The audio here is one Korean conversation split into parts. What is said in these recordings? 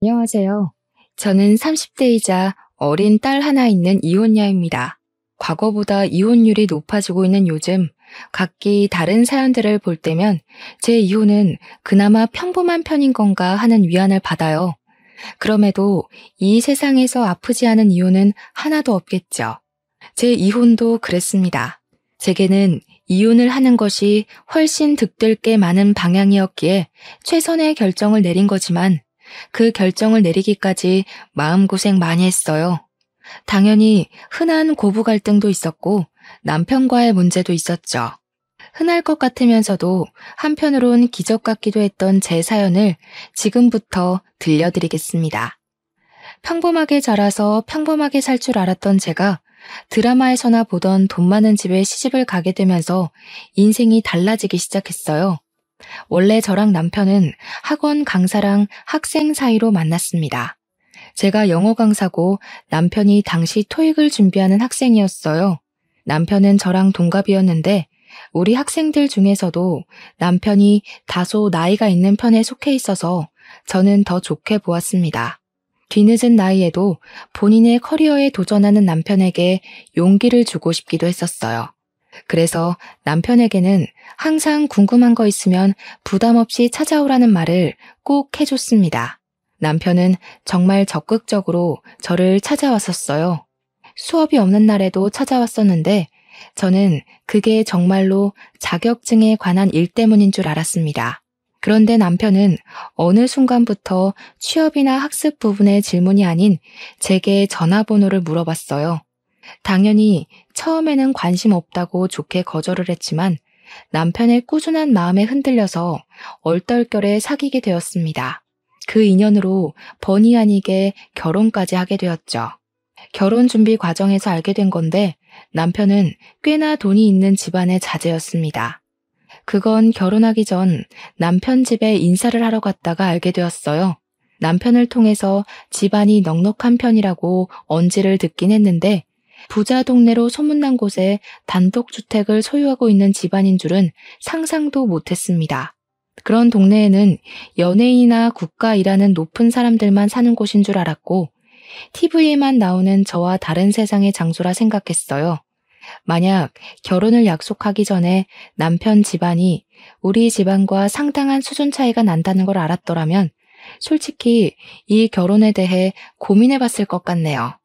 안녕하세요. 저는 30대이자 어린 딸 하나 있는 이혼녀입니다. 과거보다 이혼율이 높아지고 있는 요즘, 각기 다른 사연들을 볼 때면 제 이혼은 그나마 평범한 편인 건가 하는 위안을 받아요. 그럼에도 이 세상에서 아프지 않은 이혼은 하나도 없겠죠. 제 이혼도 그랬습니다. 제게는 이혼을 하는 것이 훨씬 득될 게 많은 방향이었기에 최선의 결정을 내린 거지만 그 결정을 내리기까지 마음고생 많이 했어요. 당연히 흔한 고부 갈등도 있었고 남편과의 문제도 있었죠. 흔할 것 같으면서도 한편으론 기적 같기도 했던 제 사연을 지금부터 들려드리겠습니다. 평범하게 자라서 평범하게 살 줄 알았던 제가 드라마에서나 보던 돈 많은 집에 시집을 가게 되면서 인생이 달라지기 시작했어요. 원래 저랑 남편은 학원 강사랑 학생 사이로 만났습니다. 제가 영어 강사고 남편이 당시 토익을 준비하는 학생이었어요. 남편은 저랑 동갑이었는데 우리 학생들 중에서도 남편이 다소 나이가 있는 편에 속해 있어서 저는 더 좋게 보았습니다. 뒤늦은 나이에도 본인의 커리어에 도전하는 남편에게 용기를 주고 싶기도 했었어요. 그래서 남편에게는 항상 궁금한 거 있으면 부담 없이 찾아오라는 말을 꼭 해줬습니다. 남편은 정말 적극적으로 저를 찾아왔었어요. 수업이 없는 날에도 찾아왔었는데 저는 그게 정말로 자격증에 관한 일 때문인 줄 알았습니다. 그런데 남편은 어느 순간부터 취업이나 학습 부분의 질문이 아닌 제게 전화번호를 물어봤어요. 당연히 처음에는 관심 없다고 좋게 거절을 했지만 남편의 꾸준한 마음에 흔들려서 얼떨결에 사귀게 되었습니다. 그 인연으로 본의 아니게 결혼까지 하게 되었죠. 결혼 준비 과정에서 알게 된 건데 남편은 꽤나 돈이 있는 집안의 자제였습니다. 그건 결혼하기 전 남편 집에 인사를 하러 갔다가 알게 되었어요. 남편을 통해서 집안이 넉넉한 편이라고 언지를 듣긴 했는데 부자 동네로 소문난 곳에 단독주택을 소유하고 있는 집안인 줄은 상상도 못했습니다. 그런 동네에는 연예인이나 국가 일하는 높은 사람들만 사는 곳인 줄 알았고 TV에만 나오는 저와 다른 세상의 장소라 생각했어요. 만약 결혼을 약속하기 전에 남편 집안이 우리 집안과 상당한 수준 차이가 난다는 걸 알았더라면 솔직히 이 결혼에 대해 고민해 봤을 것 같네요.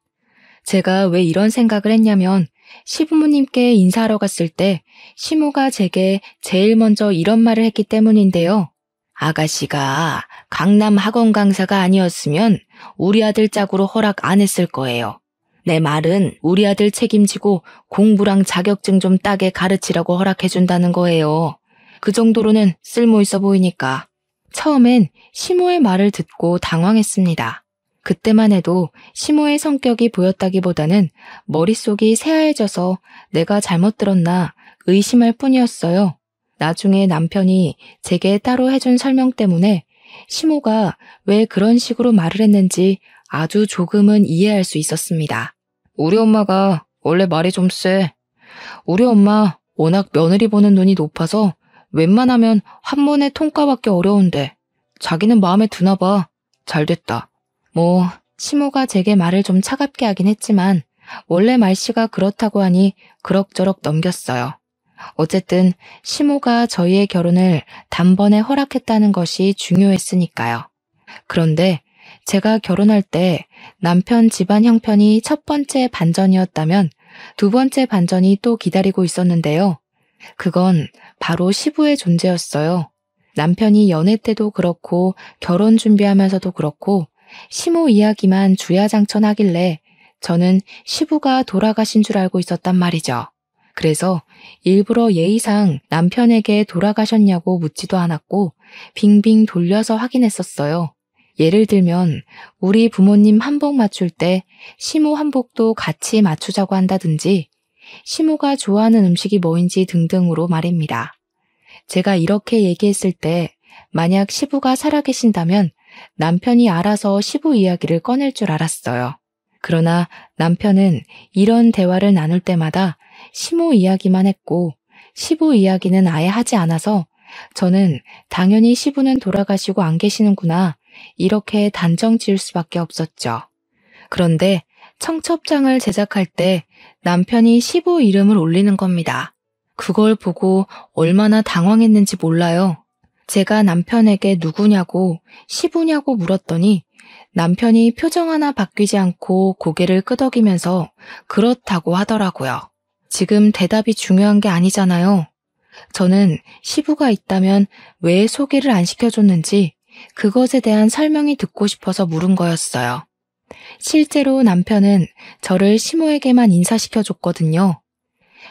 제가 왜 이런 생각을 했냐면 시부모님께 인사하러 갔을 때 시모가 제게 제일 먼저 이런 말을 했기 때문인데요. 아가씨가 강남 학원 강사가 아니었으면 우리 아들 짝으로 허락 안 했을 거예요. 내 말은 우리 아들 책임지고 공부랑 자격증 좀 따게 가르치라고 허락해준다는 거예요. 그 정도로는 쓸모 있어 보이니까. 처음엔 시모의 말을 듣고 당황했습니다. 그때만 해도 시모의 성격이 보였다기보다는 머릿속이 새하얘져서 내가 잘못 들었나 의심할 뿐이었어요. 나중에 남편이 제게 따로 해준 설명 때문에 시모가 왜 그런 식으로 말을 했는지 아주 조금은 이해할 수 있었습니다. 우리 엄마가 원래 말이 좀 세. 우리 엄마 워낙 며느리 보는 눈이 높아서 웬만하면 한 번에 통과받기 어려운데 자기는 마음에 드나 봐. 잘됐다. 시모가 제게 말을 좀 차갑게 하긴 했지만 원래 말씨가 그렇다고 하니 그럭저럭 넘겼어요. 어쨌든 시모가 저희의 결혼을 단번에 허락했다는 것이 중요했으니까요. 그런데 제가 결혼할 때 남편 집안 형편이 첫 번째 반전이었다면 두 번째 반전이 또 기다리고 있었는데요. 그건 바로 시부의 존재였어요. 남편이 연애 때도 그렇고 결혼 준비하면서도 그렇고 시모 이야기만 주야장천하길래 저는 시부가 돌아가신 줄 알고 있었단 말이죠. 그래서 일부러 예의상 남편에게 돌아가셨냐고 묻지도 않았고 빙빙 돌려서 확인했었어요. 예를 들면 우리 부모님 한복 맞출 때 시모 한복도 같이 맞추자고 한다든지 시모가 좋아하는 음식이 뭐인지 등등으로 말입니다. 제가 이렇게 얘기했을 때 만약 시부가 살아계신다면 남편이 알아서 시부 이야기를 꺼낼 줄 알았어요. 그러나 남편은 이런 대화를 나눌 때마다 시모 이야기만 했고 시부 이야기는 아예 하지 않아서 저는 당연히 시부는 돌아가시고 안 계시는구나 이렇게 단정 지을 수밖에 없었죠. 그런데 청첩장을 제작할 때 남편이 시부 이름을 올리는 겁니다. 그걸 보고 얼마나 당황했는지 몰라요. 제가 남편에게 누구냐고 시부냐고 물었더니 남편이 표정 하나 바뀌지 않고 고개를 끄덕이면서 그렇다고 하더라고요. 지금 대답이 중요한 게 아니잖아요. 저는 시부가 있다면 왜 소개를 안 시켜줬는지 그것에 대한 설명이 듣고 싶어서 물은 거였어요. 실제로 남편은 저를 시모에게만 인사시켜줬거든요.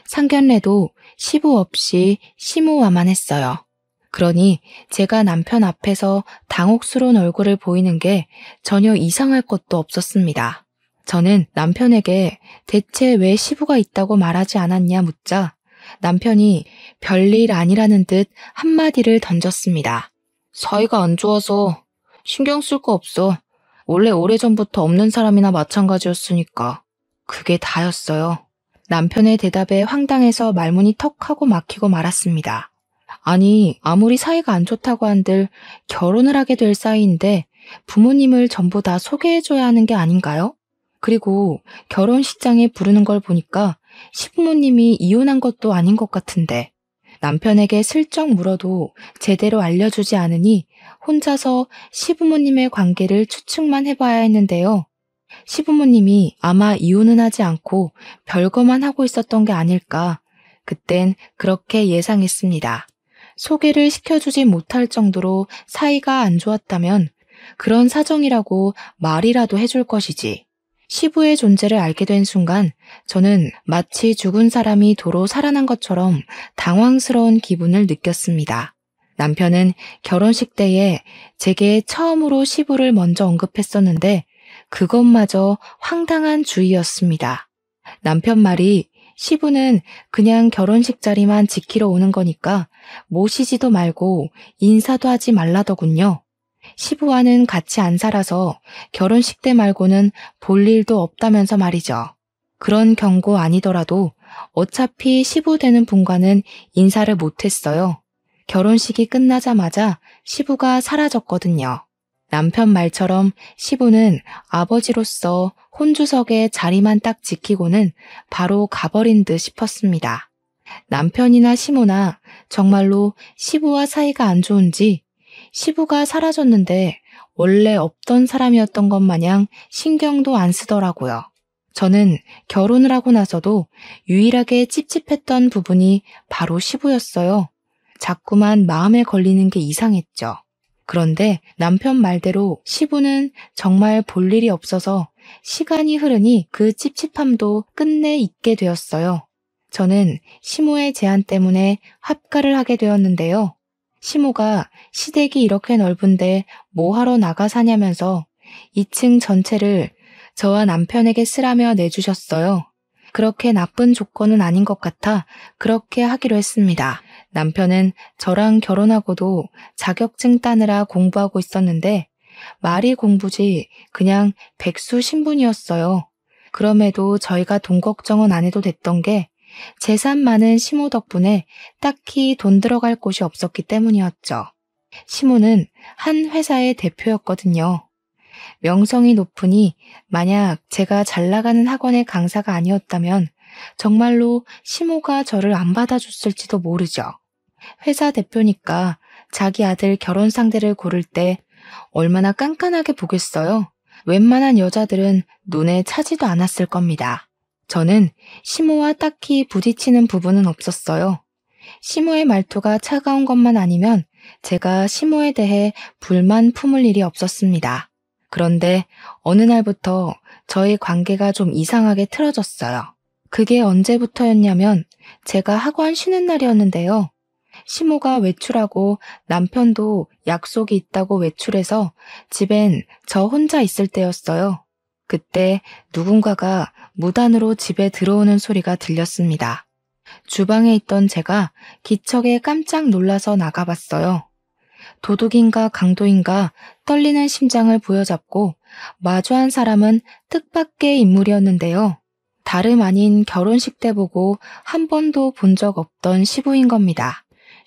상견례도 시부 없이 시모와만 했어요. 그러니 제가 남편 앞에서 당혹스러운 얼굴을 보이는 게 전혀 이상할 것도 없었습니다. 저는 남편에게 대체 왜 시부가 있다고 말하지 않았냐 묻자 남편이 별일 아니라는 듯 한마디를 던졌습니다. 사이가 안 좋아서 신경 쓸 거 없어. 원래 오래전부터 없는 사람이나 마찬가지였으니까. 그게 다였어요. 남편의 대답에 황당해서 말문이 턱 하고 막히고 말았습니다. 아니, 아무리 사이가 안 좋다고 한들 결혼을 하게 될 사이인데 부모님을 전부 다 소개해줘야 하는 게 아닌가요? 그리고 결혼식장에 부르는 걸 보니까 시부모님이 이혼한 것도 아닌 것 같은데 남편에게 슬쩍 물어도 제대로 알려주지 않으니 혼자서 시부모님의 관계를 추측만 해봐야 했는데요. 시부모님이 아마 이혼은 하지 않고 별거만 하고 있었던 게 아닐까. 그땐 그렇게 예상했습니다. 소개를 시켜주지 못할 정도로 사이가 안 좋았다면 그런 사정이라고 말이라도 해줄 것이지. 시부의 존재를 알게 된 순간 저는 마치 죽은 사람이 도로 살아난 것처럼 당황스러운 기분을 느꼈습니다. 남편은 결혼식 때에 제게 처음으로 시부를 먼저 언급했었는데 그것마저 황당한 주의였습니다. 남편 말이 시부는 그냥 결혼식 자리만 지키러 오는 거니까 모시지도 말고 인사도 하지 말라더군요. 시부와는 같이 안 살아서 결혼식 때 말고는 볼 일도 없다면서 말이죠. 그런 경고 아니더라도 어차피 시부 되는 분과는 인사를 못했어요. 결혼식이 끝나자마자 시부가 사라졌거든요. 남편 말처럼 시부는 아버지로서 혼주석에 자리만 딱 지키고는 바로 가버린 듯 싶었습니다. 남편이나 시모나 정말로 시부와 사이가 안 좋은지 시부가 사라졌는데 원래 없던 사람이었던 것 마냥 신경도 안 쓰더라고요. 저는 결혼을 하고 나서도 유일하게 찝찝했던 부분이 바로 시부였어요. 자꾸만 마음에 걸리는 게 이상했죠. 그런데 남편 말대로 시부는 정말 볼 일이 없어서 시간이 흐르니 그 찝찝함도 끝내 잊게 되었어요. 저는 시모의 제안 때문에 합가를 하게 되었는데요. 시모가 시댁이 이렇게 넓은데 뭐하러 나가 사냐면서 2층 전체를 저와 남편에게 쓰라며 내주셨어요. 그렇게 나쁜 조건은 아닌 것 같아 그렇게 하기로 했습니다. 남편은 저랑 결혼하고도 자격증 따느라 공부하고 있었는데 말이 공부지 그냥 백수 신분이었어요. 그럼에도 저희가 돈 걱정은 안 해도 됐던 게 재산 많은 시모 덕분에 딱히 돈 들어갈 곳이 없었기 때문이었죠. 시모는 한 회사의 대표였거든요. 명성이 높으니 만약 제가 잘 나가는 학원의 강사가 아니었다면 정말로 시모가 저를 안 받아줬을지도 모르죠. 회사 대표니까 자기 아들 결혼 상대를 고를 때 얼마나 깐깐하게 보겠어요. 웬만한 여자들은 눈에 차지도 않았을 겁니다. 저는 시모와 딱히 부딪히는 부분은 없었어요. 시모의 말투가 차가운 것만 아니면 제가 시모에 대해 불만 품을 일이 없었습니다. 그런데 어느 날부터 저희 관계가 좀 이상하게 틀어졌어요. 그게 언제부터였냐면 제가 학원 쉬는 날이었는데요. 시모가 외출하고 남편도 약속이 있다고 외출해서 집엔 저 혼자 있을 때였어요. 그때 누군가가 무단으로 집에 들어오는 소리가 들렸습니다. 주방에 있던 제가 기척에 깜짝 놀라서 나가봤어요. 도둑인가 강도인가 떨리는 심장을 부여잡고 마주한 사람은 뜻밖의 인물이었는데요. 다름 아닌 결혼식 때 보고 한 번도 본 적 없던 시부인 겁니다.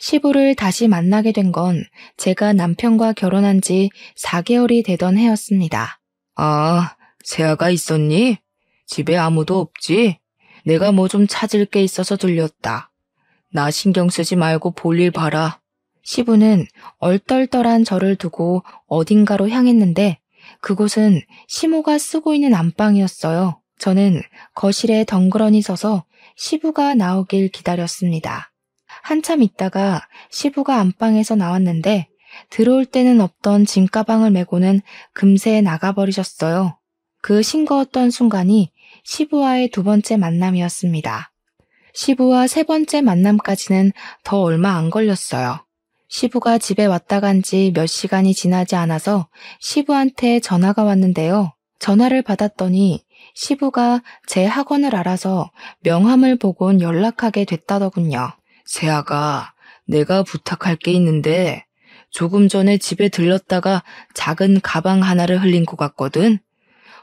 시부를 다시 만나게 된 건 제가 남편과 결혼한 지 4개월이 되던 해였습니다. 아, 세아가 있었니? 집에 아무도 없지? 내가 뭐 좀 찾을 게 있어서 들렸다. 나 신경 쓰지 말고 볼일 봐라. 시부는 얼떨떨한 저를 두고 어딘가로 향했는데 그곳은 시모가 쓰고 있는 안방이었어요. 저는 거실에 덩그러니 서서 시부가 나오길 기다렸습니다. 한참 있다가 시부가 안방에서 나왔는데 들어올 때는 없던 짐가방을 메고는 금세 나가버리셨어요. 그 싱거웠던 순간이 시부와의 2번째 만남이었습니다. 시부와 3번째 만남까지는 더 얼마 안 걸렸어요. 시부가 집에 왔다 간 지 몇 시간이 지나지 않아서 시부한테 전화가 왔는데요. 전화를 받았더니 시부가 제 학원을 알아서 명함을 보곤 연락하게 됐다더군요. 세아가, 내가 부탁할 게 있는데 조금 전에 집에 들렀다가 작은 가방 하나를 흘린 것 같거든.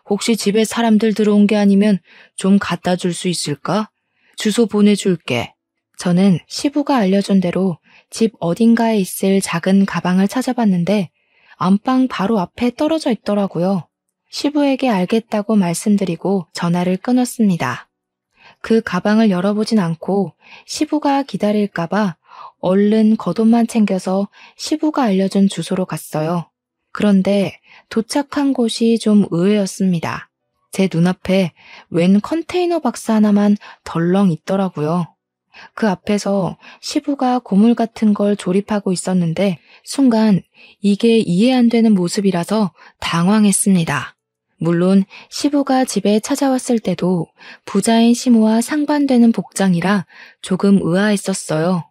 혹시 집에 사람들 들어온 게 아니면 좀 갖다 줄 수 있을까? 주소 보내줄게. 저는 시부가 알려준 대로 집 어딘가에 있을 작은 가방을 찾아봤는데 안방 바로 앞에 떨어져 있더라고요. 시부에게 알겠다고 말씀드리고 전화를 끊었습니다. 그 가방을 열어보진 않고 시부가 기다릴까봐 얼른 겉옷만 챙겨서 시부가 알려준 주소로 갔어요. 그런데 도착한 곳이 좀 의외였습니다. 제 눈앞에 웬 컨테이너 박스 하나만 덜렁 있더라고요. 그 앞에서 시부가 고물 같은 걸 조립하고 있었는데 순간 이게 이해 안 되는 모습이라서 당황했습니다. 물론 시부가 집에 찾아왔을 때도 부자인 시모와 상반되는 복장이라 조금 의아했었어요.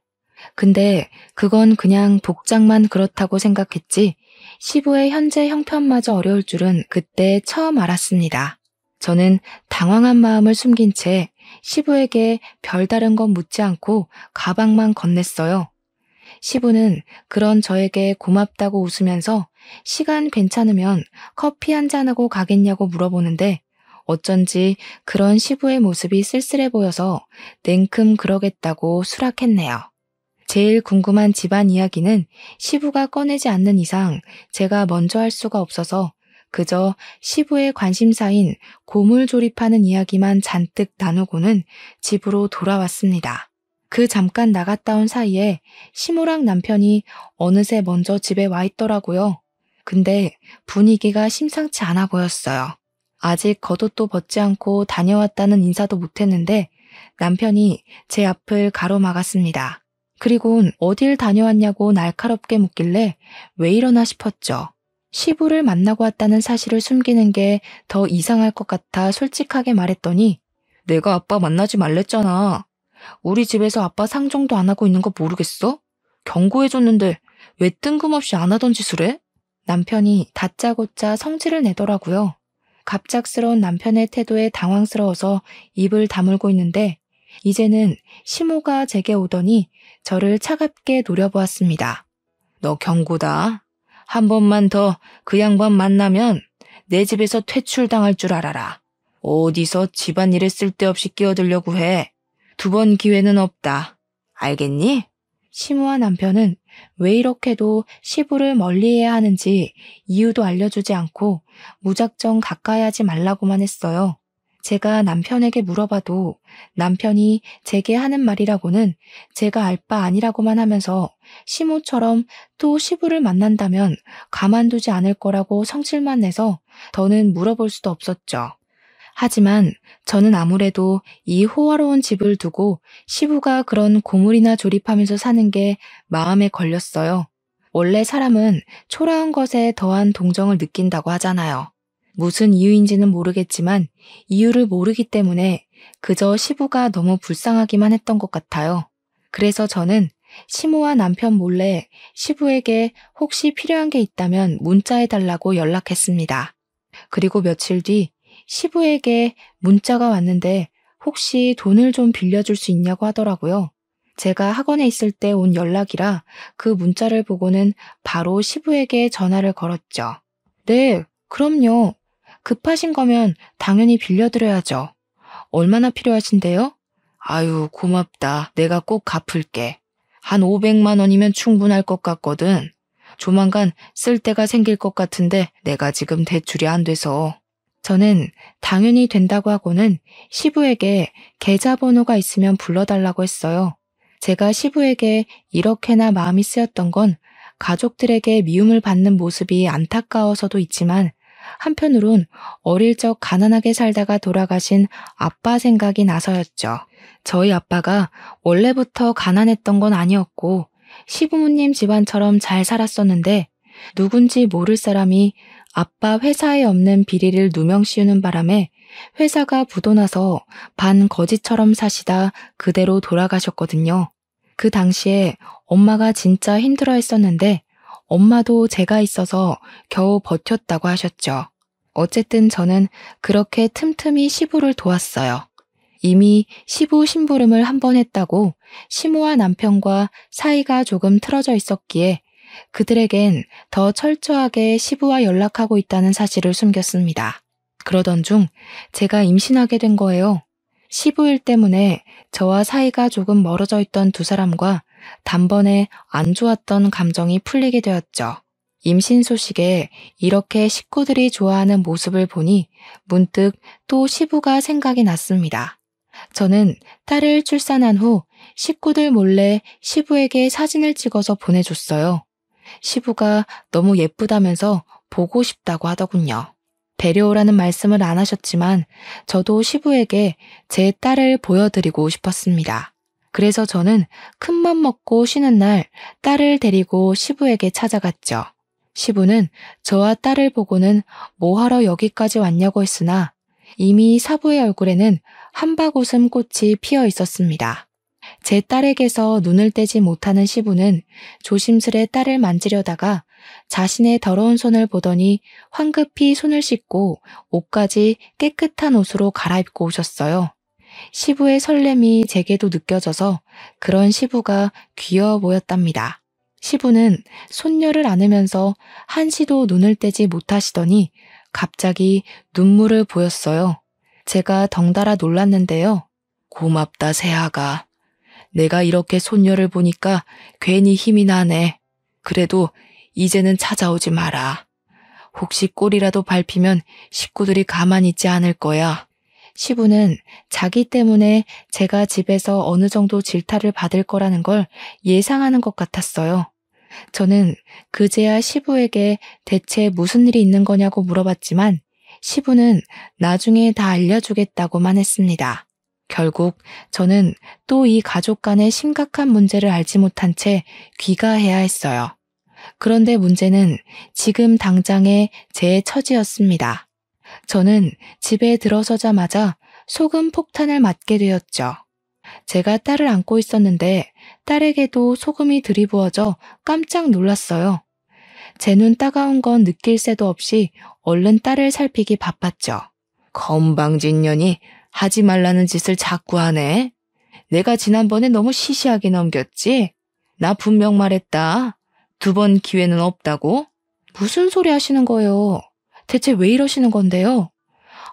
근데 그건 그냥 복장만 그렇다고 생각했지 시부의 현재 형편마저 어려울 줄은 그때 처음 알았습니다. 저는 당황한 마음을 숨긴 채 시부에게 별다른 건 묻지 않고 가방만 건넸어요. 시부는 그런 저에게 고맙다고 웃으면서 시간 괜찮으면 커피 한잔하고 가겠냐고 물어보는데 어쩐지 그런 시부의 모습이 쓸쓸해 보여서 냉큼 그러겠다고 수락했네요. 제일 궁금한 집안 이야기는 시부가 꺼내지 않는 이상 제가 먼저 할 수가 없어서 그저 시부의 관심사인 고물 조립하는 이야기만 잔뜩 나누고는 집으로 돌아왔습니다. 그 잠깐 나갔다 온 사이에 시모랑 남편이 어느새 먼저 집에 와 있더라고요. 근데 분위기가 심상치 않아 보였어요. 아직 겉옷도 벗지 않고 다녀왔다는 인사도 못했는데 남편이 제 앞을 가로막았습니다. 그리곤 어딜 다녀왔냐고 날카롭게 묻길래 왜 이러나 싶었죠. 시부를 만나고 왔다는 사실을 숨기는 게 더 이상할 것 같아 솔직하게 말했더니 내가 아빠 만나지 말랬잖아. 우리 집에서 아빠 상종도 안 하고 있는 거 모르겠어? 경고해줬는데 왜 뜬금없이 안 하던 짓을 해? 남편이 다짜고짜 성질을 내더라고요. 갑작스러운 남편의 태도에 당황스러워서 입을 다물고 있는데 이제는 시모가 제게 오더니 저를 차갑게 노려보았습니다. 너 경고다. 한 번만 더 그 양반 만나면 내 집에서 퇴출당할 줄 알아라. 어디서 집안일에 쓸데없이 끼어들려고 해. 2번 기회는 없다. 알겠니? 시모와 남편은 왜 이렇게도 시부를 멀리해야 하는지 이유도 알려주지 않고 무작정 가까이 하지 말라고만 했어요. 제가 남편에게 물어봐도 남편이 제게 하는 말이라고는 제가 알 바 아니라고만 하면서 시모처럼 또 시부를 만난다면 가만두지 않을 거라고 성질만 내서 더는 물어볼 수도 없었죠. 하지만 저는 아무래도 이 호화로운 집을 두고 시부가 그런 고물이나 조립하면서 사는 게 마음에 걸렸어요. 원래 사람은 초라한 것에 더한 동정을 느낀다고 하잖아요. 무슨 이유인지는 모르겠지만 이유를 모르기 때문에 그저 시부가 너무 불쌍하기만 했던 것 같아요. 그래서 저는 시모와 남편 몰래 시부에게 혹시 필요한 게 있다면 문자해달라고 연락했습니다. 그리고 며칠 뒤 시부에게 문자가 왔는데 혹시 돈을 좀 빌려줄 수 있냐고 하더라고요. 제가 학원에 있을 때 온 연락이라 그 문자를 보고는 바로 시부에게 전화를 걸었죠. 네, 그럼요. 급하신 거면 당연히 빌려드려야죠. 얼마나 필요하신데요? 아유, 고맙다. 내가 꼭 갚을게. 한 500만 원이면 충분할 것 같거든. 조만간 쓸 데가 생길 것 같은데 내가 지금 대출이 안 돼서. 저는 당연히 된다고 하고는 시부에게 계좌번호가 있으면 불러달라고 했어요. 제가 시부에게 이렇게나 마음이 쓰였던 건 가족들에게 미움을 받는 모습이 안타까워서도 있지만 한편으론 어릴 적 가난하게 살다가 돌아가신 아빠 생각이 나서였죠. 저희 아빠가 원래부터 가난했던 건 아니었고 시부모님 집안처럼 잘 살았었는데 누군지 모를 사람이 아빠 회사에 없는 비리를 누명 씌우는 바람에 회사가 부도나서 반거지처럼 사시다 그대로 돌아가셨거든요. 그 당시에 엄마가 진짜 힘들어 했었는데 엄마도 제가 있어서 겨우 버텼다고 하셨죠. 어쨌든 저는 그렇게 틈틈이 시부를 도왔어요. 이미 시부 심부름을 한 번 했다고 시모와 남편과 사이가 조금 틀어져 있었기에 그들에겐 더 철저하게 시부와 연락하고 있다는 사실을 숨겼습니다. 그러던 중 제가 임신하게 된 거예요. 시부 일 때문에 저와 사이가 조금 멀어져 있던 두 사람과 단번에 안 좋았던 감정이 풀리게 되었죠. 임신 소식에 이렇게 식구들이 좋아하는 모습을 보니 문득 또 시부가 생각이 났습니다. 저는 딸을 출산한 후 식구들 몰래 시부에게 사진을 찍어서 보내줬어요. 시부가 너무 예쁘다면서 보고 싶다고 하더군요. 데려오라는 말씀을 안 하셨지만 저도 시부에게 제 딸을 보여드리고 싶었습니다. 그래서 저는 큰맘 먹고 쉬는 날 딸을 데리고 시부에게 찾아갔죠. 시부는 저와 딸을 보고는 뭐하러 여기까지 왔냐고 했으나 이미 사부의 얼굴에는 한박웃음 꽃이 피어 있었습니다. 제 딸에게서 눈을 떼지 못하는 시부는 조심스레 딸을 만지려다가 자신의 더러운 손을 보더니 황급히 손을 씻고 옷까지 깨끗한 옷으로 갈아입고 오셨어요. 시부의 설렘이 제게도 느껴져서 그런 시부가 귀여워 보였답니다. 시부는 손녀를 안으면서 한시도 눈을 떼지 못하시더니 갑자기 눈물을 보였어요. 제가 덩달아 놀랐는데요. 고맙다 새아가. 내가 이렇게 손녀를 보니까 괜히 힘이 나네. 그래도 이제는 찾아오지 마라. 혹시 꼬리라도 밟히면 식구들이 가만히 있지 않을 거야. 시부는 자기 때문에 제가 집에서 어느 정도 질타를 받을 거라는 걸 예상하는 것 같았어요. 저는 그제야 시부에게 대체 무슨 일이 있는 거냐고 물어봤지만 시부는 나중에 다 알려주겠다고만 했습니다. 결국 저는 또 이 가족 간의 심각한 문제를 알지 못한 채 귀가해야 했어요. 그런데 문제는 지금 당장의 제 처지였습니다. 저는 집에 들어서자마자 소금 폭탄을 맞게 되었죠. 제가 딸을 안고 있었는데 딸에게도 소금이 들이부어져 깜짝 놀랐어요. 제 눈 따가운 건 느낄 새도 없이 얼른 딸을 살피기 바빴죠. 건방진년이 하지 말라는 짓을 자꾸 하네. 내가 지난번에 너무 시시하게 넘겼지? 나 분명 말했다. 2번 기회는 없다고? 무슨 소리 하시는 거예요? 대체 왜 이러시는 건데요?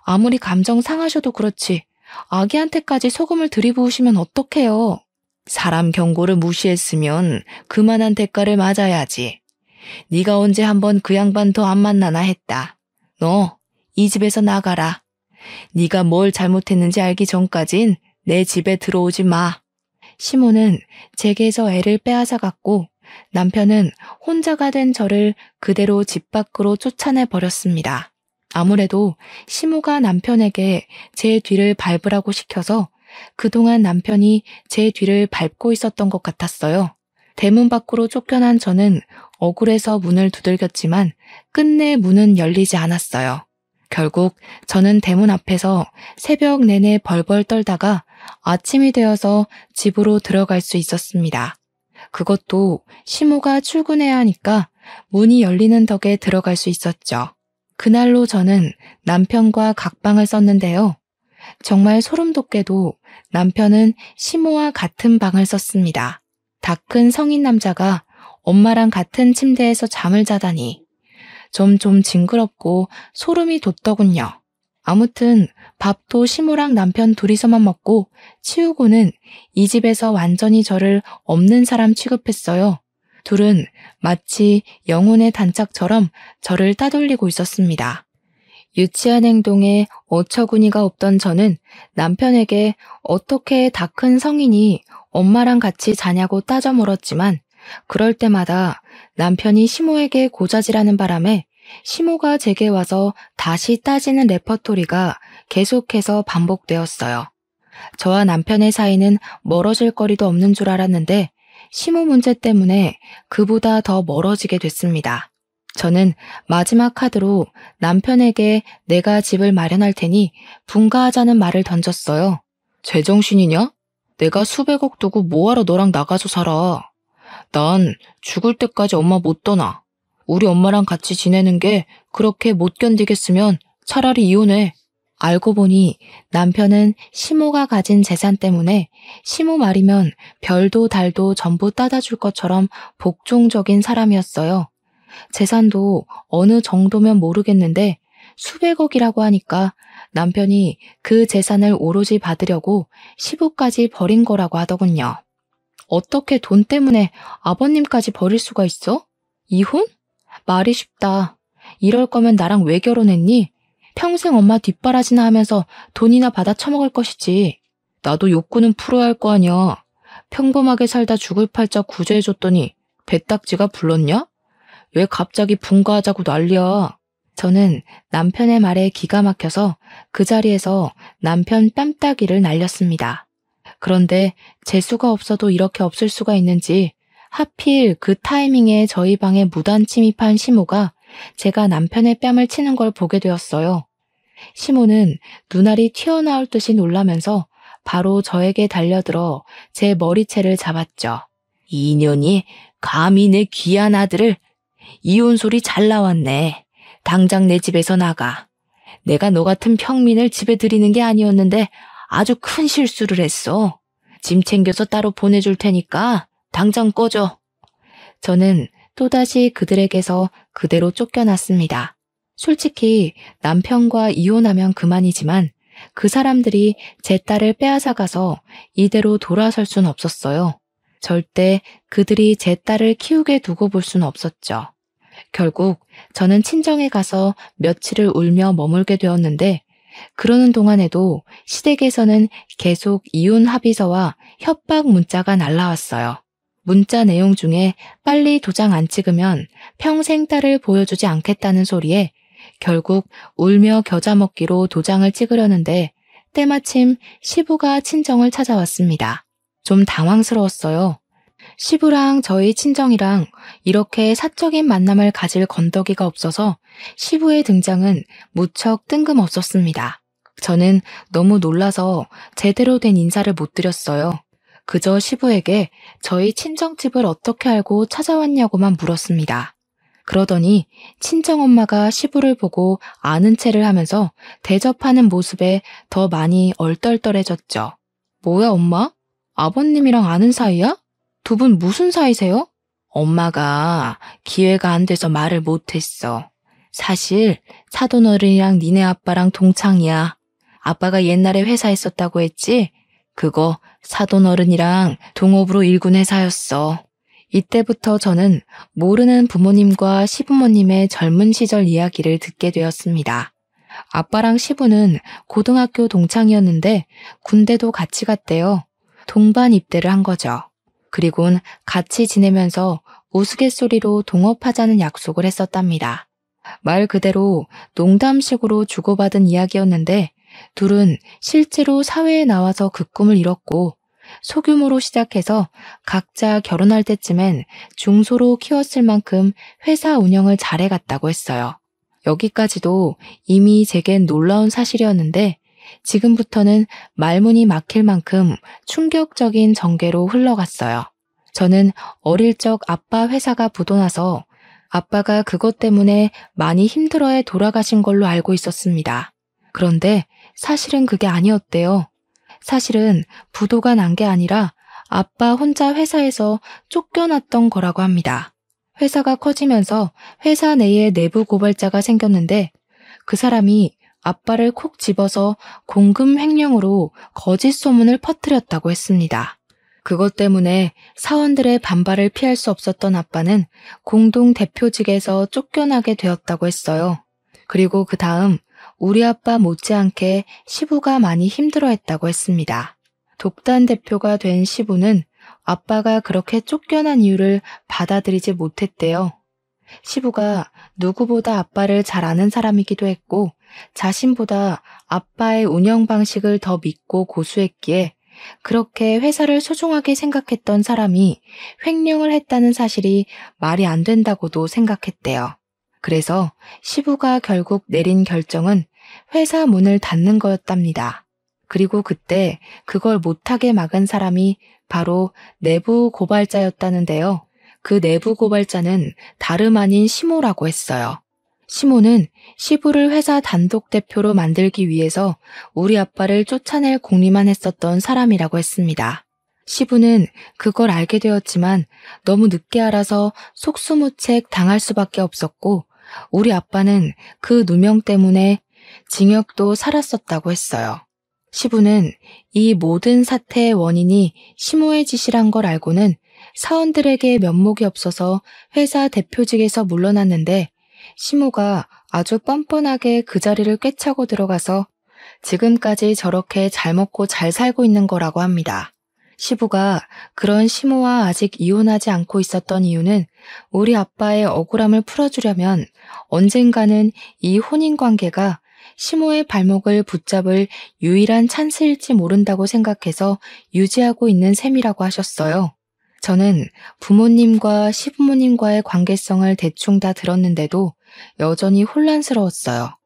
아무리 감정 상하셔도 그렇지 아기한테까지 소금을 들이부으시면 어떡해요? 사람 경고를 무시했으면 그만한 대가를 맞아야지. 네가 언제 한번 그 양반 더 안 만나나 했다. 너 이 집에서 나가라. 네가 뭘 잘못했는지 알기 전까진 내 집에 들어오지 마. 시모는 제게서 애를 빼앗아갔고 남편은 혼자가 된 저를 그대로 집 밖으로 쫓아내 버렸습니다. 아무래도 시모가 남편에게 제 뒤를 밟으라고 시켜서 그동안 남편이 제 뒤를 밟고 있었던 것 같았어요. 대문 밖으로 쫓겨난 저는 억울해서 문을 두들겼지만 끝내 문은 열리지 않았어요. 결국 저는 대문 앞에서 새벽 내내 벌벌 떨다가 아침이 되어서 집으로 들어갈 수 있었습니다. 그것도 시모가 출근해야 하니까 문이 열리는 덕에 들어갈 수 있었죠. 그날로 저는 남편과 각방을 썼는데요. 정말 소름 돋게도 남편은 시모와 같은 방을 썼습니다. 다 큰 성인 남자가 엄마랑 같은 침대에서 잠을 자다니 좀 징그럽고 소름이 돋더군요. 아무튼 밥도 시모랑 남편 둘이서만 먹고 치우고는 이 집에서 완전히 저를 없는 사람 취급했어요. 둘은 마치 영혼의 단짝처럼 저를 따돌리고 있었습니다. 유치한 행동에 어처구니가 없던 저는 남편에게 어떻게 다 큰 성인이 엄마랑 같이 자냐고 따져 물었지만 그럴 때마다 남편이 시모에게 고자질하는 바람에 시모가 제게 와서 다시 따지는 레퍼토리가 계속해서 반복되었어요. 저와 남편의 사이는 멀어질 거리도 없는 줄 알았는데 시모 문제 때문에 그보다 더 멀어지게 됐습니다. 저는 마지막 카드로 남편에게 내가 집을 마련할 테니 분가하자는 말을 던졌어요. 제정신이냐? 내가 수백억 두고 뭐하러 너랑 나가서 살아. 난 죽을 때까지 엄마 못 떠나. 우리 엄마랑 같이 지내는 게 그렇게 못 견디겠으면 차라리 이혼해. 알고 보니 남편은 시모가 가진 재산 때문에 시모 말이면 별도 달도 전부 따다 줄 것처럼 복종적인 사람이었어요. 재산도 어느 정도면 모르겠는데 수백억이라고 하니까 남편이 그 재산을 오로지 받으려고 시부까지 버린 거라고 하더군요. 어떻게 돈 때문에 아버님까지 버릴 수가 있어? 이혼? 말이 쉽다. 이럴 거면 나랑 왜 결혼했니? 평생 엄마 뒷바라지나 하면서 돈이나 받아 처먹을 것이지. 나도 욕구는 풀어야 할 거 아니야. 평범하게 살다 죽을 팔자 구제해줬더니 배딱지가 불렀냐? 왜 갑자기 분가하자고 난리야. 저는 남편의 말에 기가 막혀서 그 자리에서 남편 뺨따기를 날렸습니다. 그런데 재수가 없어도 이렇게 없을 수가 있는지 하필 그 타이밍에 저희 방에 무단 침입한 시모가 제가 남편의 뺨을 치는 걸 보게 되었어요. 시모는 눈알이 튀어나올 듯이 놀라면서 바로 저에게 달려들어 제 머리채를 잡았죠. 이년이 감히 내 귀한 아들을. 이혼 소리 잘 나왔네. 당장 내 집에서 나가. 내가 너 같은 평민을 집에 들이는 게 아니었는데 아주 큰 실수를 했어. 짐 챙겨서 따로 보내줄 테니까 당장 꺼져. 저는 또다시 그들에게서 그대로 쫓겨났습니다. 솔직히 남편과 이혼하면 그만이지만 그 사람들이 제 딸을 빼앗아가서 이대로 돌아설 순 없었어요. 절대 그들이 제 딸을 키우게 두고 볼 수는 없었죠. 결국 저는 친정에 가서 며칠을 울며 머물게 되었는데 그러는 동안에도 시댁에서는 계속 이혼 합의서와 협박 문자가 날라왔어요. 문자 내용 중에 빨리 도장 안 찍으면 평생 딸을 보여주지 않겠다는 소리에 결국 울며 겨자 먹기로 도장을 찍으려는데 때마침 시부가 친정을 찾아왔습니다. 좀 당황스러웠어요. 시부랑 저희 친정이랑 이렇게 사적인 만남을 가질 건더기가 없어서 시부의 등장은 무척 뜬금없었습니다. 저는 너무 놀라서 제대로 된 인사를 못 드렸어요. 그저 시부에게 저희 친정집을 어떻게 알고 찾아왔냐고만 물었습니다. 그러더니 친정엄마가 시부를 보고 아는 체를 하면서 대접하는 모습에 더 많이 얼떨떨해졌죠. 뭐야 엄마? 아버님이랑 아는 사이야? 두 분 무슨 사이세요? 엄마가 기회가 안 돼서 말을 못했어. 사실 사돈어른이랑 니네 아빠랑 동창이야. 아빠가 옛날에 회사 했었다고 했지? 그거 사돈어른이랑 동업으로 일군 회사였어. 이때부터 저는 모르는 부모님과 시부모님의 젊은 시절 이야기를 듣게 되었습니다. 아빠랑 시부는 고등학교 동창이었는데 군대도 같이 갔대요. 동반 입대를 한 거죠. 그리곤 같이 지내면서 우스갯소리로 동업하자는 약속을 했었답니다. 말 그대로 농담식으로 주고받은 이야기였는데 둘은 실제로 사회에 나와서 그 꿈을 이뤘고 소규모로 시작해서 각자 결혼할 때쯤엔 중소로 키웠을 만큼 회사 운영을 잘해갔다고 했어요. 여기까지도 이미 제겐 놀라운 사실이었는데 지금부터는 말문이 막힐 만큼 충격적인 전개로 흘러갔어요. 저는 어릴 적 아빠 회사가 부도나서 아빠가 그것 때문에 많이 힘들어해 돌아가신 걸로 알고 있었습니다. 그런데 사실은 그게 아니었대요. 사실은 부도가 난 게 아니라 아빠 혼자 회사에서 쫓겨났던 거라고 합니다. 회사가 커지면서 회사 내에 내부 고발자가 생겼는데 그 사람이 아빠를 콕 집어서 공금횡령으로 거짓 소문을 퍼뜨렸다고 했습니다. 그것 때문에 사원들의 반발을 피할 수 없었던 아빠는 공동 대표직에서 쫓겨나게 되었다고 했어요. 그리고 그 다음 우리 아빠 못지않게 시부가 많이 힘들어했다고 했습니다. 독단 대표가 된 시부는 아빠가 그렇게 쫓겨난 이유를 받아들이지 못했대요. 시부가 누구보다 아빠를 잘 아는 사람이기도 했고 자신보다 아빠의 운영 방식을 더 믿고 고수했기에 그렇게 회사를 소중하게 생각했던 사람이 횡령을 했다는 사실이 말이 안 된다고도 생각했대요. 그래서 시부가 결국 내린 결정은 회사 문을 닫는 거였답니다. 그리고 그때 그걸 못하게 막은 사람이 바로 내부 고발자였다는데요. 그 내부 고발자는 다름 아닌 시모라고 했어요. 시모는 시부를 회사 단독 대표로 만들기 위해서 우리 아빠를 쫓아낼 궁리만 했었던 사람이라고 했습니다. 시부는 그걸 알게 되었지만 너무 늦게 알아서 속수무책 당할 수밖에 없었고 우리 아빠는 그 누명 때문에 징역도 살았었다고 했어요. 시부는 이 모든 사태의 원인이 시모의 짓이란 걸 알고는 사원들에게 면목이 없어서 회사 대표직에서 물러났는데 시모가 아주 뻔뻔하게 그 자리를 꿰차고 들어가서 지금까지 저렇게 잘 먹고 잘 살고 있는 거라고 합니다. 시부가 그런 시모와 아직 이혼하지 않고 있었던 이유는 우리 아빠의 억울함을 풀어주려면 언젠가는 이 혼인관계가 시모의 발목을 붙잡을 유일한 찬스일지 모른다고 생각해서 유지하고 있는 셈이라고 하셨어요. 저는 부모님과 시부모님과의 관계성을 대충 다 들었는데도 여전히 혼란스러웠어요.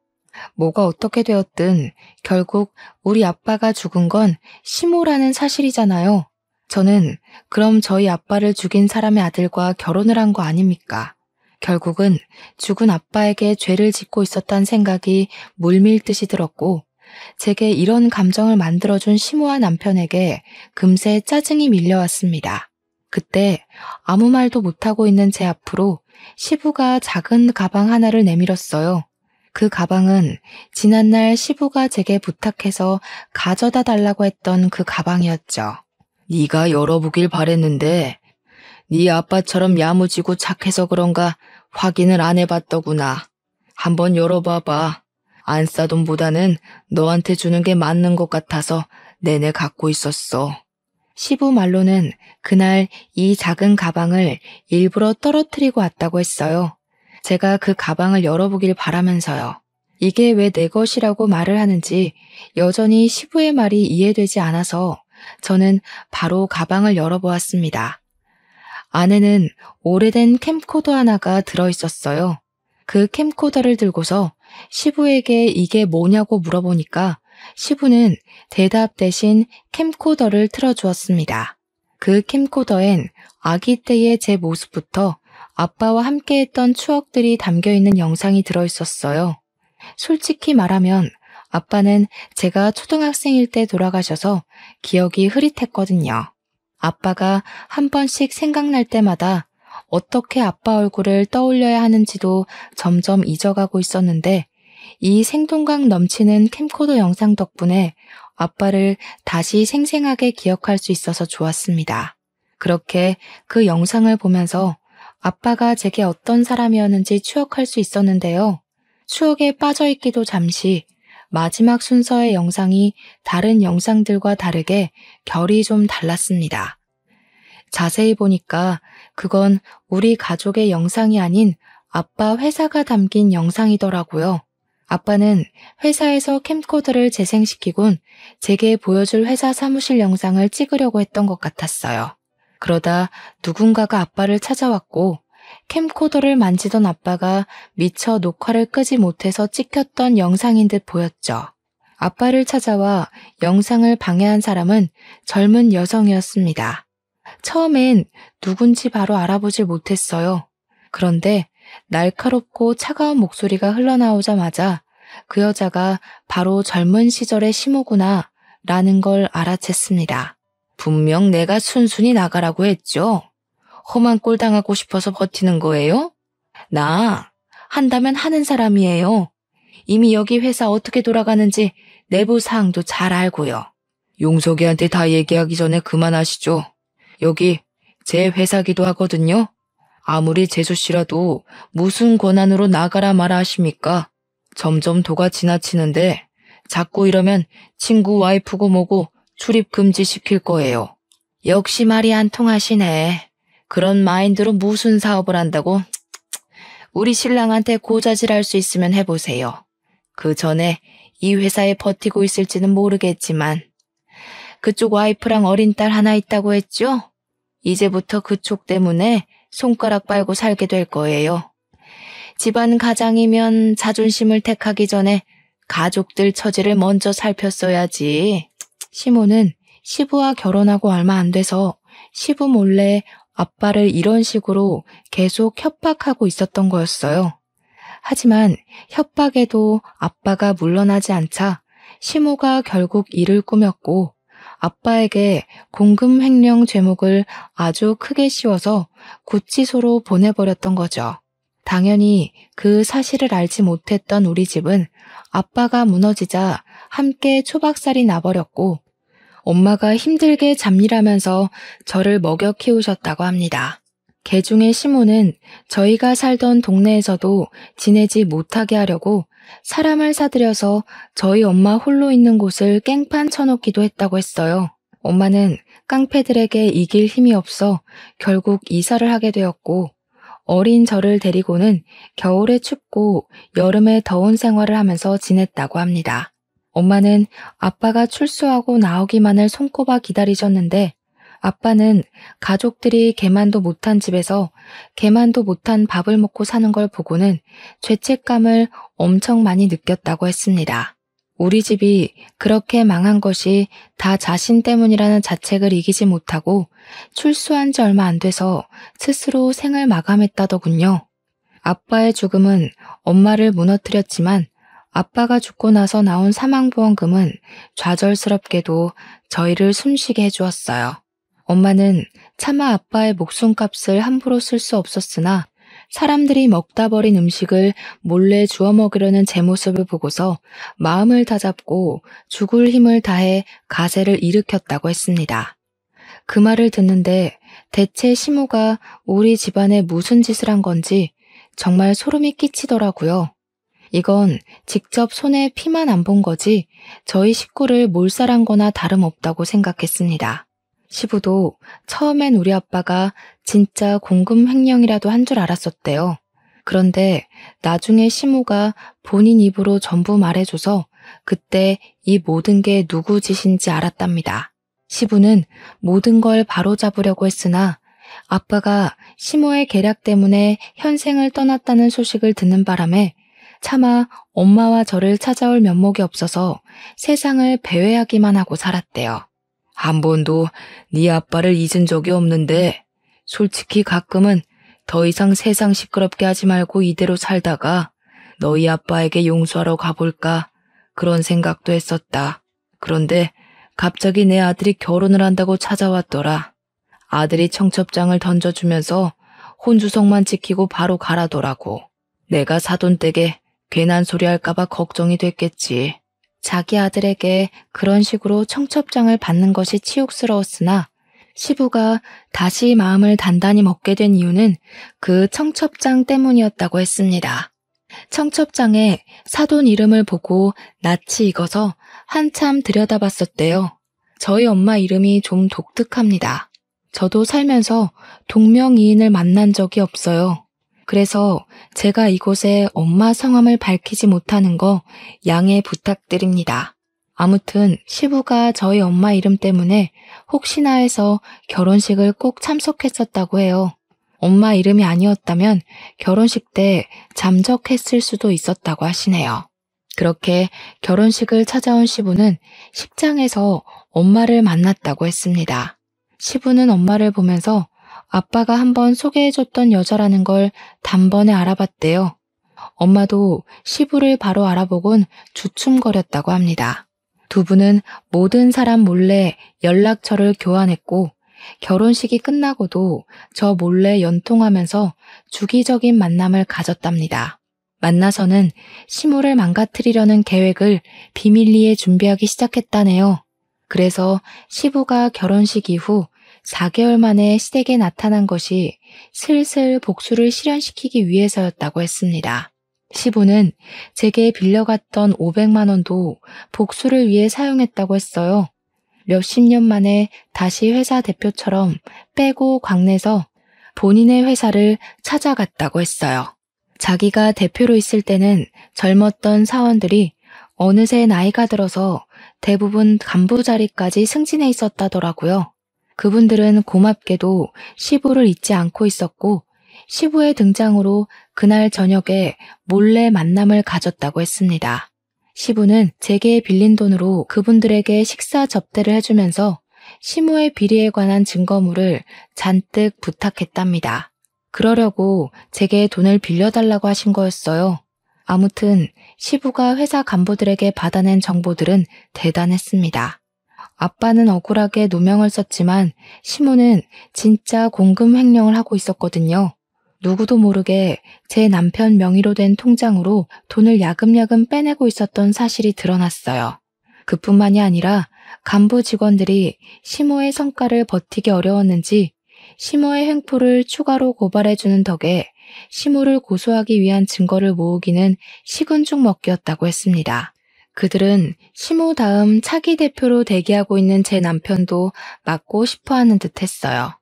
뭐가 어떻게 되었든 결국 우리 아빠가 죽은 건 시모라는 사실이잖아요. 저는 그럼 저희 아빠를 죽인 사람의 아들과 결혼을 한 거 아닙니까? 결국은 죽은 아빠에게 죄를 짓고 있었다는 생각이 물밀듯이 들었고 제게 이런 감정을 만들어준 시모와 남편에게 금세 짜증이 밀려왔습니다. 그때 아무 말도 못하고 있는 제 앞으로 시부가 작은 가방 하나를 내밀었어요. 그 가방은 지난날 시부가 제게 부탁해서 가져다 달라고 했던 그 가방이었죠. 네가 열어보길 바랬는데 네 아빠처럼 야무지고 착해서 그런가 확인을 안 해봤더구나. 한번 열어봐봐. 안 싸돈보다는 너한테 주는 게 맞는 것 같아서 내내 갖고 있었어. 시부 말로는 그날 이 작은 가방을 일부러 떨어뜨리고 왔다고 했어요. 제가 그 가방을 열어보길 바라면서요. 이게 왜 내 것이라고 말을 하는지 여전히 시부의 말이 이해되지 않아서 저는 바로 가방을 열어보았습니다. 안에는 오래된 캠코더 하나가 들어있었어요. 그 캠코더를 들고서 시부에게 이게 뭐냐고 물어보니까 시부는 대답 대신 캠코더를 틀어주었습니다. 그 캠코더엔 아기 때의 제 모습부터 아빠와 함께했던 추억들이 담겨있는 영상이 들어있었어요. 솔직히 말하면 아빠는 제가 초등학생일 때 돌아가셔서 기억이 흐릿했거든요. 아빠가 한 번씩 생각날 때마다 어떻게 아빠 얼굴을 떠올려야 하는지도 점점 잊어가고 있었는데 이 생동감 넘치는 캠코더 영상 덕분에 아빠를 다시 생생하게 기억할 수 있어서 좋았습니다. 그렇게 그 영상을 보면서 아빠가 제게 어떤 사람이었는지 추억할 수 있었는데요. 추억에 빠져있기도 잠시 마지막 순서의 영상이 다른 영상들과 다르게 결이 좀 달랐습니다. 자세히 보니까 그건 우리 가족의 영상이 아닌 아빠 회사가 담긴 영상이더라고요. 아빠는 회사에서 캠코더를 재생시키곤 제게 보여줄 회사 사무실 영상을 찍으려고 했던 것 같았어요. 그러다 누군가가 아빠를 찾아왔고 캠코더를 만지던 아빠가 미처 녹화를 끄지 못해서 찍혔던 영상인 듯 보였죠. 아빠를 찾아와 영상을 방해한 사람은 젊은 여성이었습니다. 처음엔 누군지 바로 알아보질 못했어요. 그런데 날카롭고 차가운 목소리가 흘러나오자마자 그 여자가 바로 젊은 시절의 시모구나 라는 걸 알아챘습니다. 분명 내가 순순히 나가라고 했죠. 험한 꼴 당하고 싶어서 버티는 거예요? 나 한다면 하는 사람이에요. 이미 여기 회사 어떻게 돌아가는지 내부 사항도 잘 알고요. 용석이한테 다 얘기하기 전에 그만하시죠. 여기 제 회사기도 하거든요. 아무리 재수 씨라도 무슨 권한으로 나가라 마라 하십니까? 점점 도가 지나치는데 자꾸 이러면 친구 와이프고 뭐고 출입 금지 시킬 거예요. 역시 말이 안 통하시네. 그런 마인드로 무슨 사업을 한다고? 우리 신랑한테 고자질할 수 있으면 해보세요. 그 전에 이 회사에 버티고 있을지는 모르겠지만 그쪽 와이프랑 어린 딸 하나 있다고 했죠? 이제부터 그쪽 때문에 손가락 빨고 살게 될 거예요. 집안 가장이면 자존심을 택하기 전에 가족들 처지를 먼저 살폈어야지. 시모는 시부와 결혼하고 얼마 안 돼서 시부 몰래 아빠를 이런 식으로 계속 협박하고 있었던 거였어요. 하지만 협박에도 아빠가 물러나지 않자 시모가 결국 일을 꾸몄고 아빠에게 공금 횡령 죄목을 아주 크게 씌워서 구치소로 보내버렸던 거죠. 당연히 그 사실을 알지 못했던 우리 집은 아빠가 무너지자 함께 초박살이 나버렸고 엄마가 힘들게 잡일하면서 저를 먹여 키우셨다고 합니다. 개중의 시모는 저희가 살던 동네에서도 지내지 못하게 하려고 사람을 사들여서 저희 엄마 홀로 있는 곳을 깽판 쳐놓기도 했다고 했어요. 엄마는 깡패들에게 이길 힘이 없어 결국 이사를 하게 되었고 어린 저를 데리고는 겨울에 춥고 여름에 더운 생활을 하면서 지냈다고 합니다. 엄마는 아빠가 출소하고 나오기만을 손꼽아 기다리셨는데 아빠는 가족들이 개만도 못한 집에서 개만도 못한 밥을 먹고 사는 걸 보고는 죄책감을 엄청 많이 느꼈다고 했습니다. 우리 집이 그렇게 망한 것이 다 자신 때문이라는 자책을 이기지 못하고 출소한 지 얼마 안 돼서 스스로 생을 마감했다더군요. 아빠의 죽음은 엄마를 무너뜨렸지만 아빠가 죽고 나서 나온 사망보험금은 좌절스럽게도 저희를 숨쉬게 해주었어요. 엄마는 차마 아빠의 목숨값을 함부로 쓸 수 없었으나 사람들이 먹다 버린 음식을 몰래 주워 먹으려는 제 모습을 보고서 마음을 다잡고 죽을 힘을 다해 가세를 일으켰다고 했습니다. 그 말을 듣는데 대체 시모가 우리 집안에 무슨 짓을 한 건지 정말 소름이 끼치더라고요. 이건 직접 손에 피만 안 본 거지 저희 식구를 몰살한 거나 다름없다고 생각했습니다. 시부도 처음엔 우리 아빠가 진짜 공금 횡령이라도 한 줄 알았었대요. 그런데 나중에 시모가 본인 입으로 전부 말해줘서 그때 이 모든 게 누구 짓인지 알았답니다. 시부는 모든 걸 바로잡으려고 했으나 아빠가 시모의 계략 때문에 현생을 떠났다는 소식을 듣는 바람에 차마 엄마와 저를 찾아올 면목이 없어서 세상을 배회하기만 하고 살았대요. 한 번도 네 아빠를 잊은 적이 없는데 솔직히 가끔은 더 이상 세상 시끄럽게 하지 말고 이대로 살다가 너희 아빠에게 용서하러 가볼까 그런 생각도 했었다. 그런데 갑자기 내 아들이 결혼을 한다고 찾아왔더라. 아들이 청첩장을 던져주면서 혼주석만 지키고 바로 가라더라고. 내가 사돈댁에 괜한 소리 할까봐 걱정이 됐겠지. 자기 아들에게 그런 식으로 청첩장을 받는 것이 치욕스러웠으나 시부가 다시 마음을 단단히 먹게 된 이유는 그 청첩장 때문이었다고 했습니다. 청첩장에 사돈 이름을 보고 낯이 익어서 한참 들여다봤었대요. 저희 엄마 이름이 좀 독특합니다. 저도 살면서 동명이인을 만난 적이 없어요. 그래서 제가 이곳에 엄마 성함을 밝히지 못하는 거 양해 부탁드립니다. 아무튼 시부가 저희 엄마 이름 때문에 혹시나 해서 결혼식을 꼭 참석했었다고 해요. 엄마 이름이 아니었다면 결혼식 때 잠적했을 수도 있었다고 하시네요. 그렇게 결혼식을 찾아온 시부는 식장에서 엄마를 만났다고 했습니다. 시부는 엄마를 보면서 아빠가 한번 소개해줬던 여자라는 걸 단번에 알아봤대요. 엄마도 시부를 바로 알아보곤 주춤거렸다고 합니다. 두 분은 모든 사람 몰래 연락처를 교환했고 결혼식이 끝나고도 저 몰래 연통하면서 주기적인 만남을 가졌답니다. 만나서는 시모를 망가뜨리려는 계획을 비밀리에 준비하기 시작했다네요. 그래서 시부가 결혼식 이후 4개월 만에 시댁에 나타난 것이 슬슬 복수를 실현시키기 위해서였다고 했습니다. 시부는 제게 빌려갔던 500만 원도 복수를 위해 사용했다고 했어요. 몇십 년 만에 다시 회사 대표처럼 빼고 광내서 본인의 회사를 찾아갔다고 했어요. 자기가 대표로 있을 때는 젊었던 사원들이 어느새 나이가 들어서 대부분 간부 자리까지 승진해 있었다더라고요. 그분들은 고맙게도 시부를 잊지 않고 있었고 시부의 등장으로 그날 저녁에 몰래 만남을 가졌다고 했습니다. 시부는 제게 빌린 돈으로 그분들에게 식사 접대를 해주면서 시모의 비리에 관한 증거물을 잔뜩 부탁했답니다. 그러려고 제게 돈을 빌려달라고 하신 거였어요. 아무튼 시부가 회사 간부들에게 받아낸 정보들은 대단했습니다. 아빠는 억울하게 누명을 썼지만 시모는 진짜 공금 횡령을 하고 있었거든요. 누구도 모르게 제 남편 명의로 된 통장으로 돈을 야금야금 빼내고 있었던 사실이 드러났어요. 그뿐만이 아니라 간부 직원들이 시모의 성과를 버티기 어려웠는지 시모의 횡포를 추가로 고발해주는 덕에 시모를 고소하기 위한 증거를 모으기는 식은 죽 먹기였다고 했습니다. 그들은 시모 다음 차기 대표로 대기하고 있는 제 남편도 맡고 싶어하는 듯 했어요.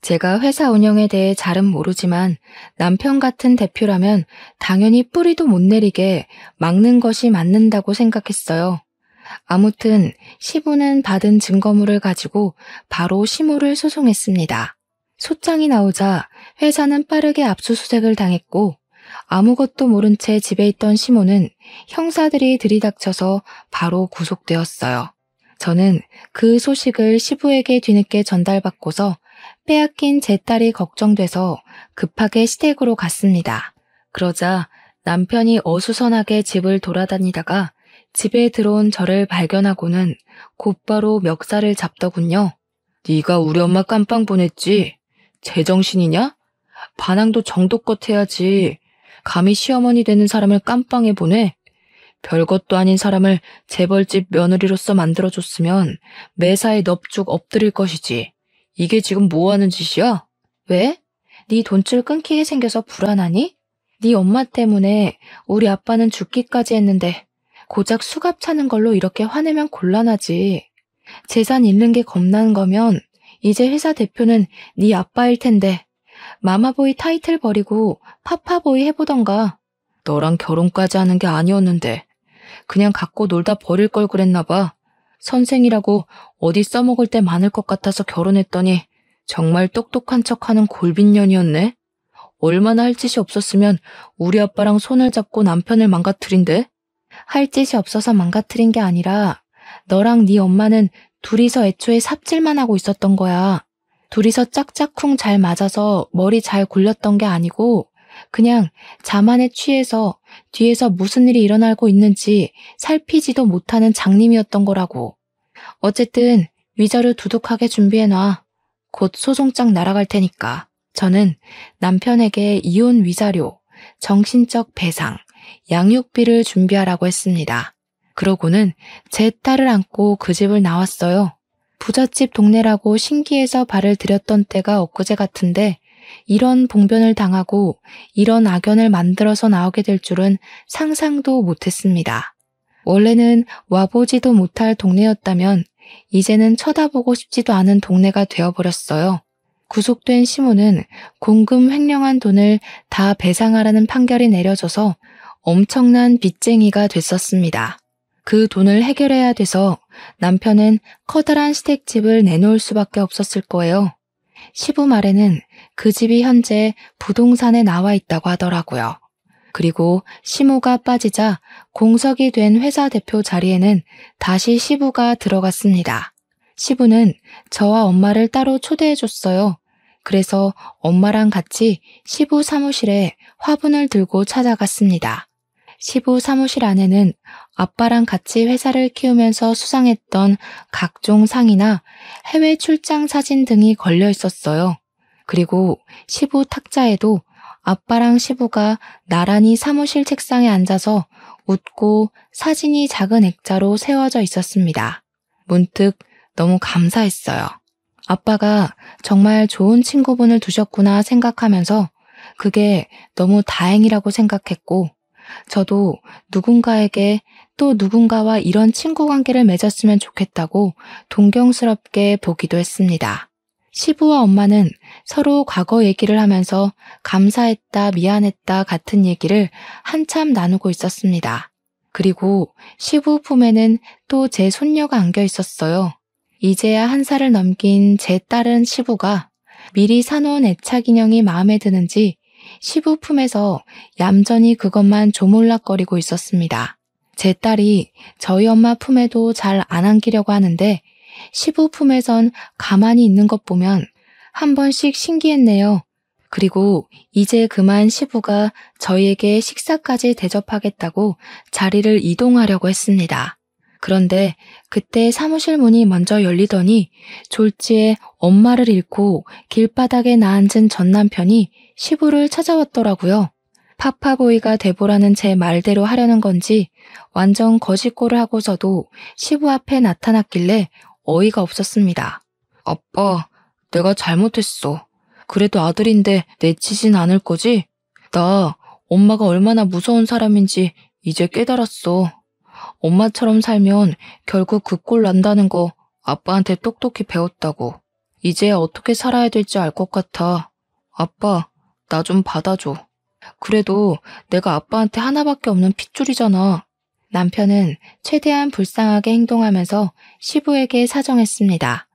제가 회사 운영에 대해 잘은 모르지만 남편 같은 대표라면 당연히 뿌리도 못 내리게 막는 것이 맞는다고 생각했어요. 아무튼 시부는 받은 증거물을 가지고 바로 시모를 소송했습니다. 소장이 나오자 회사는 빠르게 압수수색을 당했고 아무것도 모른 채 집에 있던 시모는 형사들이 들이닥쳐서 바로 구속되었어요. 저는 그 소식을 시부에게 뒤늦게 전달받고서 빼앗긴 제 딸이 걱정돼서 급하게 시댁으로 갔습니다. 그러자 남편이 어수선하게 집을 돌아다니다가 집에 들어온 저를 발견하고는 곧바로 멱살을 잡더군요. 네가 우리 엄마 깜빵 보냈지? 제정신이냐? 반항도 정도껏 해야지. 감히 시어머니 되는 사람을 깜빵에 보내? 별것도 아닌 사람을 재벌집 며느리로서 만들어줬으면 매사에 넙죽 엎드릴 것이지. 이게 지금 뭐하는 짓이야? 왜? 네 돈줄 끊기게 생겨서 불안하니? 네 엄마 때문에 우리 아빠는 죽기까지 했는데 고작 수갑 차는 걸로 이렇게 화내면 곤란하지. 재산 잃는 게 겁나는 거면 이제 회사 대표는 네 아빠일 텐데 마마보이 타이틀 버리고 파파보이 해보던가. 너랑 결혼까지 하는 게 아니었는데 그냥 갖고 놀다 버릴 걸 그랬나 봐. 선생이라고 어디 써먹을 때 많을 것 같아서 결혼했더니 정말 똑똑한 척하는 골빈년이었네. 얼마나 할 짓이 없었으면 우리 아빠랑 손을 잡고 남편을 망가뜨린대? 할 짓이 없어서 망가뜨린 게 아니라 너랑 네 엄마는 둘이서 애초에 삽질만 하고 있었던 거야. 둘이서 짝짝쿵 잘 맞아서 머리 잘 굴렸던 게 아니고 그냥 자만에 취해서 뒤에서 무슨 일이 일어나고 있는지 살피지도 못하는 장님이었던 거라고. 어쨌든 위자료 두둑하게 준비해놔. 곧 소송장 날아갈 테니까. 저는 남편에게 이혼 위자료, 정신적 배상, 양육비를 준비하라고 했습니다. 그러고는 제 딸을 안고 그 집을 나왔어요. 부잣집 동네라고 신기해서 발을 들였던 때가 엊그제 같은데 이런 봉변을 당하고 이런 악연을 만들어서 나오게 될 줄은 상상도 못했습니다. 원래는 와보지도 못할 동네였다면 이제는 쳐다보고 싶지도 않은 동네가 되어버렸어요. 구속된 시모는 공금 횡령한 돈을 다 배상하라는 판결이 내려져서 엄청난 빚쟁이가 됐었습니다. 그 돈을 해결해야 돼서 남편은 커다란 시댁집을 내놓을 수밖에 없었을 거예요. 시부 말에는 그 집이 현재 부동산에 나와 있다고 하더라고요. 그리고 시모가 빠지자 공석이 된 회사 대표 자리에는 다시 시부가 들어갔습니다. 시부는 저와 엄마를 따로 초대해줬어요. 그래서 엄마랑 같이 시부 사무실에 화분을 들고 찾아갔습니다. 시부 사무실 안에는 아빠랑 같이 회사를 키우면서 수상했던 각종 상이나 해외 출장 사진 등이 걸려 있었어요. 그리고 시부 탁자에도 아빠랑 시부가 나란히 사무실 책상에 앉아서 웃고 사진이 작은 액자로 세워져 있었습니다. 문득 너무 감사했어요. 아빠가 정말 좋은 친구분을 두셨구나 생각하면서 그게 너무 다행이라고 생각했고, 저도 누군가에게 또 누군가와 이런 친구 관계를 맺었으면 좋겠다고 동경스럽게 보기도 했습니다. 시부와 엄마는 서로 과거 얘기를 하면서 감사했다, 미안했다 같은 얘기를 한참 나누고 있었습니다. 그리고 시부 품에는 또 제 손녀가 안겨 있었어요. 이제야 1살을 넘긴 제 딸은 시부가 미리 사놓은 애착 인형이 마음에 드는지 시부 품에서 얌전히 그것만 조물락거리고 있었습니다. 제 딸이 저희 엄마 품에도 잘 안 안기려고 하는데 시부 품에선 가만히 있는 것 보면 한 번씩 신기했네요. 그리고 이제 그만 시부가 저희에게 식사까지 대접하겠다고 자리를 이동하려고 했습니다. 그런데 그때 사무실 문이 먼저 열리더니 졸지에 엄마를 잃고 길바닥에 나앉은 전 남편이 시부를 찾아왔더라고요. 파파보이가 돼보라는 제 말대로 하려는 건지 완전 거짓골을 하고서도 시부 앞에 나타났길래 어이가 없었습니다. 아빠, 내가 잘못했어. 그래도 아들인데 내치진 않을 거지? 나 엄마가 얼마나 무서운 사람인지 이제 깨달았어. 엄마처럼 살면 결국 그 꼴 난다는 거 아빠한테 똑똑히 배웠다고. 이제 어떻게 살아야 될지 알 것 같아. 아빠, 나 좀 받아줘. 그래도 내가 아빠한테 하나밖에 없는 핏줄이잖아. 남편은 최대한 불쌍하게 행동하면서 시부에게 사정했습니다.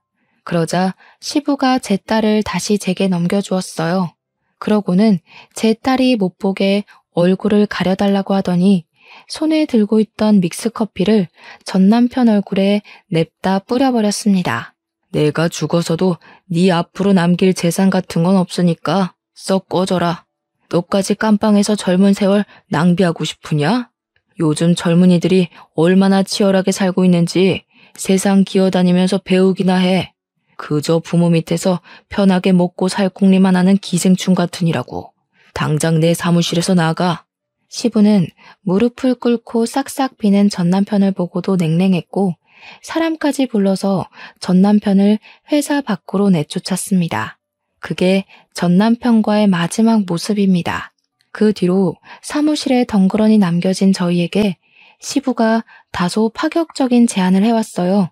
그러자 시부가 제 딸을 다시 제게 넘겨주었어요. 그러고는 제 딸이 못 보게 얼굴을 가려달라고 하더니 손에 들고 있던 믹스커피를 전 남편 얼굴에 냅다 뿌려버렸습니다. 내가 죽어서도 네 앞으로 남길 재산 같은 건 없으니까 썩 꺼져라. 너까지 깜빵에서 젊은 세월 낭비하고 싶으냐? 요즘 젊은이들이 얼마나 치열하게 살고 있는지 세상 기어다니면서 배우기나 해. 그저 부모 밑에서 편하게 먹고 살 궁리만 하는 기생충 같으니라고. 당장 내 사무실에서 나가. 시부는 무릎을 꿇고 싹싹 비는 전 남편을 보고도 냉랭했고 사람까지 불러서 전 남편을 회사 밖으로 내쫓았습니다. 그게 전 남편과의 마지막 모습입니다. 그 뒤로 사무실에 덩그러니 남겨진 저희에게 시부가 다소 파격적인 제안을 해왔어요.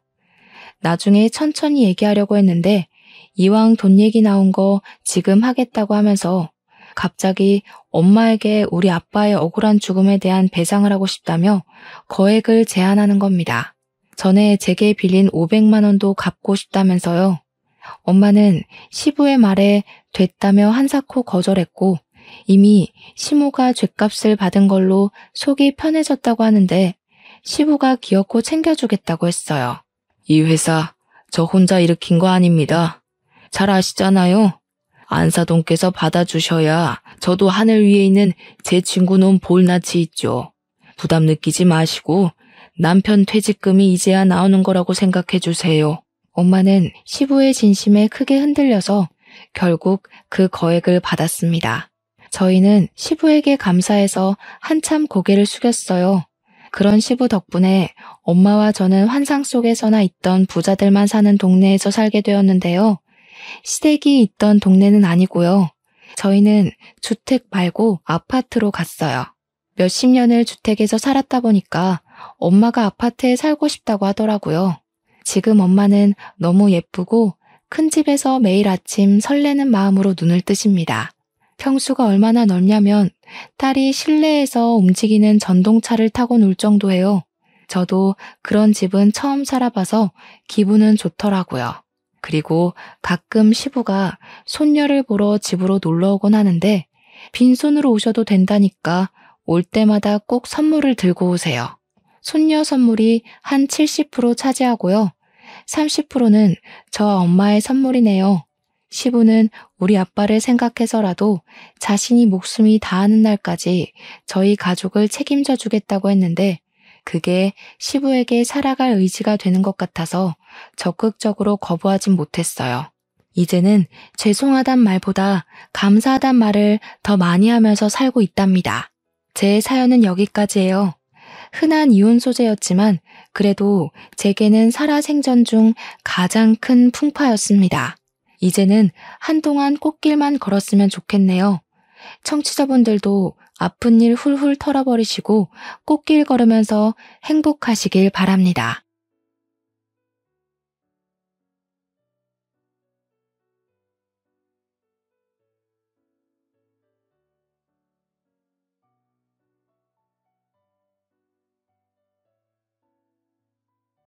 나중에 천천히 얘기하려고 했는데 이왕 돈 얘기 나온 거 지금 하겠다고 하면서 갑자기 엄마에게 우리 아빠의 억울한 죽음에 대한 배상을 하고 싶다며 거액을 제안하는 겁니다. 전에 제게 빌린 500만 원도 갚고 싶다면서요. 엄마는 시부의 말에 됐다며 한사코 거절했고 이미 시모가 죗값을 받은 걸로 속이 편해졌다고 하는데 시부가 기어코 챙겨주겠다고 했어요. 이 회사 저 혼자 일으킨 거 아닙니다. 잘 아시잖아요. 안사동께서 받아주셔야 저도 하늘 위에 있는 제 친구 놈 볼낯이 있죠. 부담 느끼지 마시고 남편 퇴직금이 이제야 나오는 거라고 생각해 주세요. 엄마는 시부의 진심에 크게 흔들려서 결국 그 거액을 받았습니다. 저희는 시부에게 감사해서 한참 고개를 숙였어요. 그런 시부 덕분에 엄마와 저는 환상 속에서나 있던 부자들만 사는 동네에서 살게 되었는데요. 시댁이 있던 동네는 아니고요. 저희는 주택 말고 아파트로 갔어요. 몇십 년을 주택에서 살았다 보니까 엄마가 아파트에 살고 싶다고 하더라고요. 지금 엄마는 너무 예쁘고 큰 집에서 매일 아침 설레는 마음으로 눈을 뜨십니다. 평수가 얼마나 넓냐면 딸이 실내에서 움직이는 전동차를 타고 놀 정도예요. 저도 그런 집은 처음 살아봐서 기분은 좋더라고요. 그리고 가끔 시부가 손녀를 보러 집으로 놀러 오곤 하는데 빈손으로 오셔도 된다니까 올 때마다 꼭 선물을 들고 오세요. 손녀 선물이 한 70% 차지하고요. 30%는 저 엄마의 선물이네요. 시부는 우리 아빠를 생각해서라도 자신이 목숨이 다하는 날까지 저희 가족을 책임져 주겠다고 했는데 그게 시부에게 살아갈 의지가 되는 것 같아서 적극적으로 거부하진 못했어요. 이제는 죄송하단 말보다 감사하단 말을 더 많이 하면서 살고 있답니다. 제 사연은 여기까지예요. 흔한 이혼 소재였지만 그래도 제게는 살아생전 중 가장 큰 풍파였습니다. 이제는 한동안 꽃길만 걸었으면 좋겠네요. 청취자분들도 아픈 일 훌훌 털어버리시고 꽃길 걸으면서 행복하시길 바랍니다.